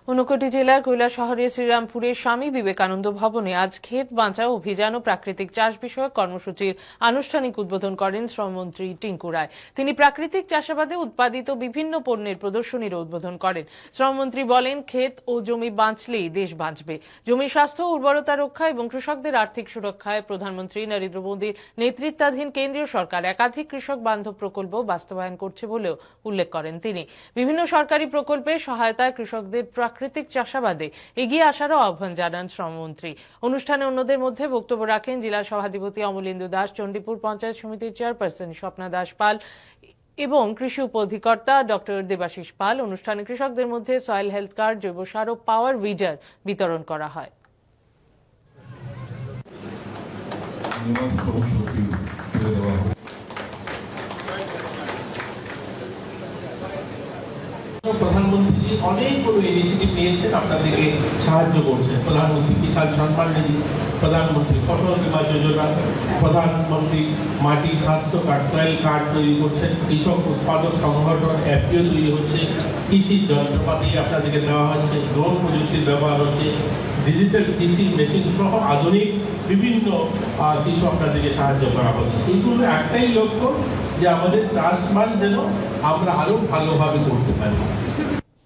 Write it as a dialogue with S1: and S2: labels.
S1: ঊনকোটি জেলার কৈলাসহরে শ্রীরামপুরের স্বামী বিবেকানন্দ ভবনে আজ ক্ষেত বাঁচাও অভিযান ও প্রাকৃতিক চাষ বিষয়ক কর্মসূচির আনুষ্ঠানিক উদ্বোধন করেন শ্রমমন্ত্রী টিঙ্কু রায়। তিনি প্রাকৃতিক চাষাবাদে উৎপাদিত বিভিন্ন পণ্যের প্রদর্শনীর উদ্বোধন করেন। শ্রমমন্ত্রী বলেন, ক্ষেত ও জমি বাঁচলেই দেশ বাঁচবে। জমির স্বাস্থ্য, উর্বরতা রক্ষা এবং কৃষকদের আর্থিক সুরক্ষায় প্রধানমন্ত্রী নরেন্দ্র মোদীর নেতৃত্বাধীন কেন্দ্রীয় সরকার একাধিক কৃষক বান্ধব প্রকল্প বাস্তবায়ন করছে বলেও উল্লেখ করেন তিনি। বিভিন্ন সরকারি প্রকল্পের সহায়তায় কৃষকদের প্রাকৃতিক চাষাবাদে এগিয়ে আসারও আহ্বান জানান শ্রমমন্ত্রী। অনুষ্ঠানে অন্যদের মধ্যে বক্তব্য রাখেন জেলা সভাধিপতি অমলেন্দু দাস, চণ্ডীপুর পঞ্চায়েত সমিতির চেয়ারপারসন স্বপ্না দাস পাল এবং কৃষি উপ অধিকর্তা ডক্টর দেবাশিস পাল। অনুষ্ঠানে কৃষকদের মধ্যে সয়েল হেলথ কার্ড, জৈব সার ও পাওয়ার উইডার বিতরণ করা হয়।
S2: প্রধানমন্ত্রী অনেকগুলো ইনিশিয়েটিভ নিয়েছেন, আপনাদেরকে সাহায্য করছেন। প্রধানমন্ত্রী কিষাণ সম্মান নিধি, প্রধানমন্ত্রী ফসল বীমা যোজনা, প্রধানমন্ত্রী মাটি স্বাস্থ্য কার্ড, সয়েল কার্ড তৈরি করছেন, কৃষক উৎপাদক সংগঠন অ্যাপটিও তৈরি হচ্ছে, কৃষির যন্ত্রপাতি আপনাদেরকে দেওয়া হচ্ছে, ড্রোন প্রযুক্তির ব্যবহার হচ্ছে, ডিজিটাল কৃষি মেশিন সহ আধুনিক বিভিন্ন কিছু আপনাদেরকে সাহায্য করা হচ্ছে। এইগুলো একটাই লক্ষ্য যে আমাদের চাষবাস যেন আমরা আরো ভালোভাবে করতে পারি।